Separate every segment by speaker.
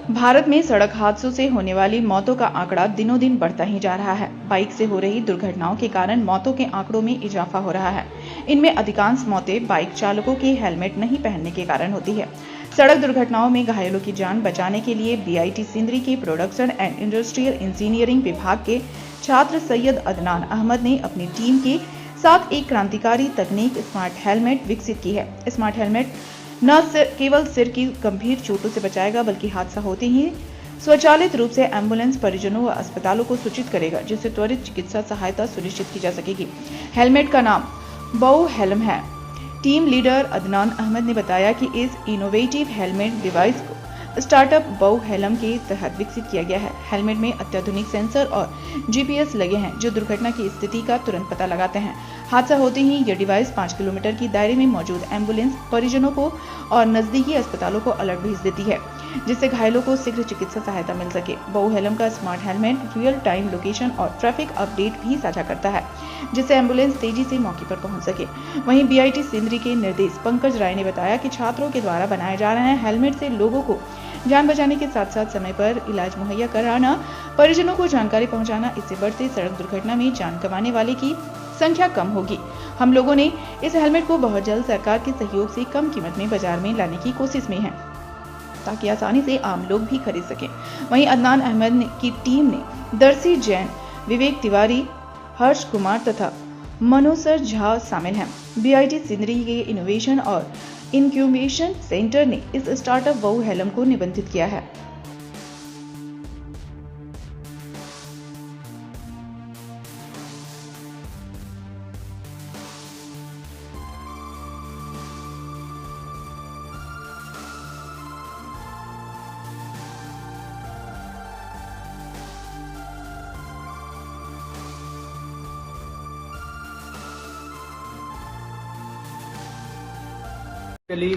Speaker 1: भारत में सड़क हादसों से होने वाली मौतों का आंकड़ा दिनों दिन बढ़ता ही जा रहा है। बाइक से हो रही दुर्घटनाओं के कारण मौतों के आंकड़ों में इजाफा हो रहा है। इनमें अधिकांश मौतें बाइक चालकों के हेलमेट नहीं पहनने के कारण होती है। सड़क दुर्घटनाओं में घायलों की जान बचाने के लिए बीआईटी सिंदरी के प्रोडक्शन एंड इंडस्ट्रियल इंजीनियरिंग विभाग के छात्र सैयद अदनान अहमद ने अपनी टीम के साथ एक क्रांतिकारी तकनीक स्मार्ट हेलमेट विकसित की है। स्मार्ट हेलमेट न केवल सिर की गंभीर चोटों से बचाएगा, बल्कि हादसा होते ही स्वचालित रूप से एम्बुलेंस परिजनों व अस्पतालों को सूचित करेगा, जिससे त्वरित चिकित्सा सहायता सुनिश्चित की जा सकेगी। हेलमेट का नाम बऊ हेलम है। टीम लीडर अदनान अहमद ने बताया कि इस इनोवेटिव हेलमेट डिवाइस को स्टार्टअप बऊ हेलम के तहत विकसित किया गया है। हेलमेट में अत्याधुनिक सेंसर और जीपीएस लगे हैं, जो दुर्घटना की स्थिति का तुरंत पता लगाते हैं। हादसा होते ही यह डिवाइस 5 किलोमीटर की दायरे में मौजूद एम्बुलेंस परिजनों को और नजदीकी अस्पतालों को अलर्ट भेज देती है, जिससे घायलों को शीघ्र चिकित्सा सहायता मिल सके। बऊ हेलम का smart helmet real time location और ट्रैफिक अपडेट भी साझा करता है, जिससे एम्बुलेंस तेजी से मौके पर पहुंच सके। वहीं बीआईटी सिंदरी के निर्देशक पंकज राय ने बताया कि छात्रों के द्वारा बनाए जा रहे हेलमेट से लोगों को जान बचाने के साथ साथ समय पर इलाज मुहैया कराना, परिजनों को जानकारी पहुंचाना, इससे बढ़ते सड़क दुर्घटना में जान गंवाने वाले की संख्या कम होगी। हम लोगों ने इस हेलमेट को बहुत जल्द सरकार के सहयोग से कम कीमत में बाजार में लाने की कोशिश में है, ताकि आसानी से आम लोग भी खरीद सकें। वहीं अदनान अहमद की टीम ने दर्शी जैन, विवेक तिवारी, हर्ष कुमार तथा मनोसर झा शामिल हैं। बीआईटी सिंदरी के इनोवेशन और इंक्यूबेशन सेंटर ने इस स्टार्टअप बऊ हेलम को निबंधित किया है।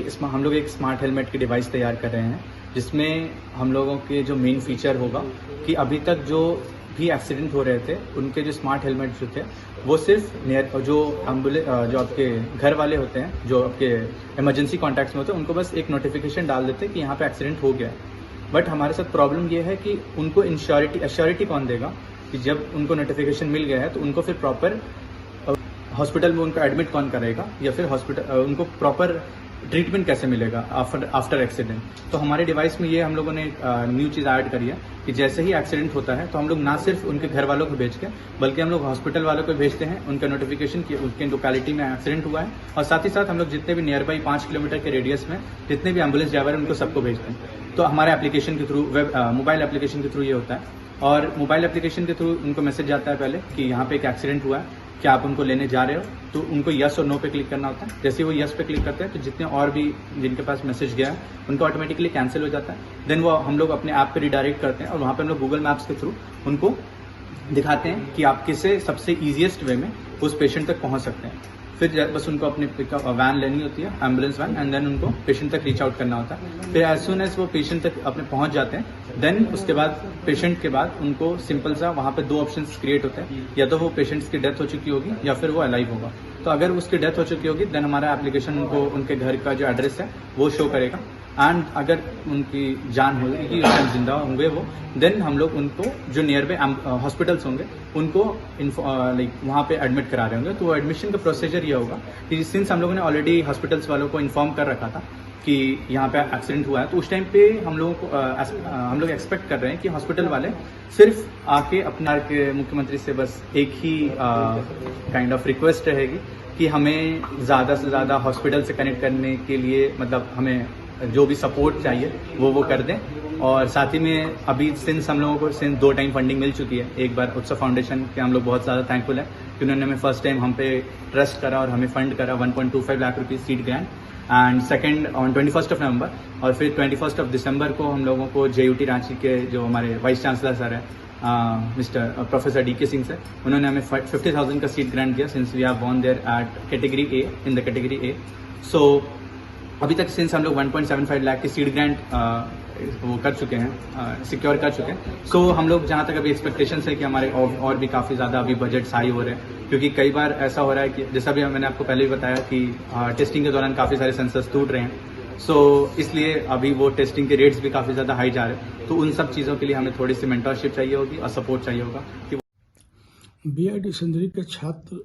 Speaker 2: इसमें हम लोग एक स्मार्ट हेलमेट की डिवाइस तैयार कर रहे हैं, जिसमें हम लोगों के जो मेन फीचर होगा कि अभी तक जो भी एक्सीडेंट हो रहे थे उनके जो स्मार्ट हेलमेट जो थे वो सिर्फ जो आपके घर वाले होते हैं, जो आपके इमरजेंसी कॉन्टैक्ट्स में होते हैं, उनको बस एक नोटिफिकेशन डाल देते हैं कि यहाँ पे एक्सीडेंट हो गया। बट हमारे साथ प्रॉब्लम ये है कि उनको एश्योरिटी कौन देगा कि जब उनको नोटिफिकेशन मिल गया है तो उनको फिर प्रॉपर हॉस्पिटल में उनको एडमिट कौन करेगा, या फिर हॉस्पिटल उनको प्रॉपर ट्रीटमेंट कैसे मिलेगा आफ्टर एक्सीडेंट। तो हमारे डिवाइस में ये हम लोगों ने न्यू चीज़ ऐड करी है कि जैसे ही एक्सीडेंट होता है तो हम लोग ना सिर्फ उनके घर वालों को भेज के, बल्कि हम लोग हॉस्पिटल वालों को भेजते हैं उनका नोटिफिकेशन कि उनके लोकेलिटी में एक्सीडेंट हुआ है, और साथ ही साथ हम लोग जितने भी नियर बाई 5 किलोमीटर के रेडियस में जितने भी एम्बुलेंस ड्राइवर है उनको सबको भेजते हैं। तो हमारे एप्लीकेशन के थ्रू, मोबाइल एप्लीकेशन के थ्रू ये होता है, और मोबाइल एप्लीकेशन के थ्रू उनको मैसेज जाता है पहले कि यहाँ पे एक एक्सीडेंट हुआ है, क्या आप उनको लेने जा रहे हो, तो उनको यस और नो पे क्लिक करना होता है। जैसे वो यस पे क्लिक करते हैं तो जितने और भी जिनके पास मैसेज गया है उनको ऑटोमेटिकली कैंसिल हो जाता है। देन वो हम लोग अपने ऐप पे रिडायरेक्ट करते हैं, और वहाँ पे हम लोग गूगल मैप्स के थ्रू उनको दिखाते हैं कि आप किससे सबसे ईजिएस्ट वे में उस पेशेंट तक पहुँच सकते हैं। फिर बस उनको अपनी पिकअप वैन लेनी होती है, एम्बुलेंस वैन, एंड देन उनको पेशेंट तक रीच आउट करना होता है। फिर एज सुन एज वो पेशेंट तक अपने पहुंच जाते हैं, देन उसके बाद पेशेंट के बाद उनको सिंपल सा वहाँ पे 2 ऑप्शंस क्रिएट होते हैं, या तो वो पेशेंट्स की डेथ हो चुकी होगी या फिर वो अलाइव होगा। तो अगर उसकी डेथ हो चुकी होगी देन हमारा एप्लीकेशन उनको उनके घर का जो एड्रेस है वो शो करेगा, एंड अगर उनकी जान होगी, उस टाइम जिंदा होंगे वो, देन हम लोग उनको जो नियर बाई हॉस्पिटल्स होंगे उनको वहाँ पे एडमिट करा रहे होंगे। तो एडमिशन का प्रोसीजर ये होगा कि सिंस हम लोगों ने ऑलरेडी हॉस्पिटल्स वालों को इन्फॉर्म कर रखा था कि यहाँ पे एक्सीडेंट हुआ है, तो उस टाइम पे हम लोग एक्सपेक्ट कर रहे हैं कि हॉस्पिटल वाले सिर्फ आके अपना के मुख्यमंत्री से बस एक ही काइंड ऑफ रिक्वेस्ट रहेगी कि हमें ज़्यादा से ज़्यादा हॉस्पिटल से कनेक्ट करने के लिए, मतलब हमें जो भी सपोर्ट चाहिए वो कर दें। और साथ ही में अभी सिंस हम लोगों को 2 टाइम फंडिंग मिल चुकी है। एक बार उत्सव फाउंडेशन के हम लोग बहुत ज़्यादा थैंकफुल है कि उन्होंने हमें फर्स्ट टाइम हम पे ट्रस्ट करा और हमें फंड करा 1.25 lakh rupees seed grant, and second on 21 नवंबर, और फिर 21 दिसंबर को हम लोगों को JUT रांची के जो हमारे वाइस चांसलर सर है mister professor DK Singh sir, उन्होंने हमें 50,000 का सीड ग्रांट दिया since we have won there at category A, in the category A। सो अभी तक सिंस हम लोग 1.75 लाख की सीड ग्रांट वो कर चुके हैं, सिक्योर कर चुके हैं। सो हम लोग जहाँ तक अभी एक्सपेक्टेशंस है कि हमारे और भी काफ़ी ज़्यादा अभी बजट्स हाई हो रहे हैं, क्योंकि कई बार ऐसा हो रहा है कि जैसा भी मैंने आपको पहले भी बताया कि टेस्टिंग के दौरान काफ़ी सारे सेंसर्स टूट रहे हैं, सो इसलिए अभी वो टेस्टिंग के रेट्स भी काफ़ी ज़्यादा हाई जा रहे हैं। तो उन सब चीज़ों के लिए हमें थोड़ी सी मेंटरशिप चाहिए होगी और सपोर्ट चाहिए होगा कि
Speaker 3: BIT सिंदरी के छात्र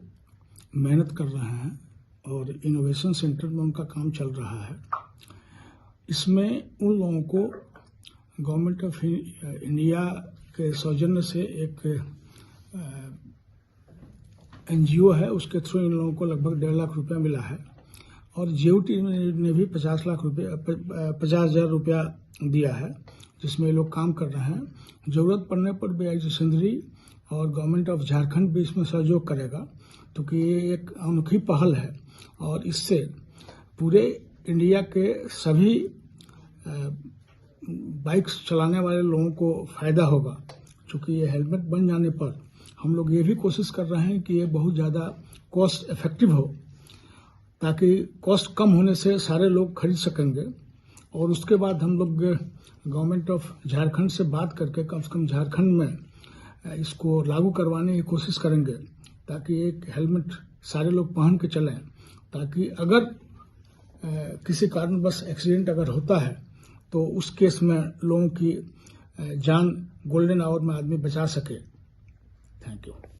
Speaker 3: मेहनत कर रहे हैं और इनोवेशन सेंटर में उनका काम चल रहा है। इसमें उन लोगों को गवर्नमेंट ऑफ इंडिया के सौजन्य से एक NGO है, उसके थ्रू इन लोगों को लगभग 1.5 लाख रुपया मिला है और JOT ने भी 50,000 रुपया दिया है, जिसमें लोग काम कर रहे हैं। जरूरत पड़ने पर BIT सिंदरी और गवर्नमेंट ऑफ झारखंड भी इसमें सहयोग करेगा, क्योंकि ये एक अनोखी पहल है और इससे पूरे इंडिया के सभी बाइक्स चलाने वाले लोगों को फायदा होगा। क्योंकि ये हेलमेट बन जाने पर हम लोग ये भी कोशिश कर रहे हैं कि ये बहुत ज़्यादा कॉस्ट इफेक्टिव हो, ताकि कॉस्ट कम होने से सारे लोग खरीद सकेंगे। और उसके बाद हम लोग गवर्नमेंट ऑफ झारखंड से बात करके कम से कम झारखंड में इसको लागू करवाने की कोशिश करेंगे, ताकि एक हेलमेट सारे लोग पहन के चलें, ताकि अगर किसी कारणवश एक्सीडेंट अगर होता है तो उस केस में लोगों की जान गोल्डन आवर में आदमी बचा सके। Thank you.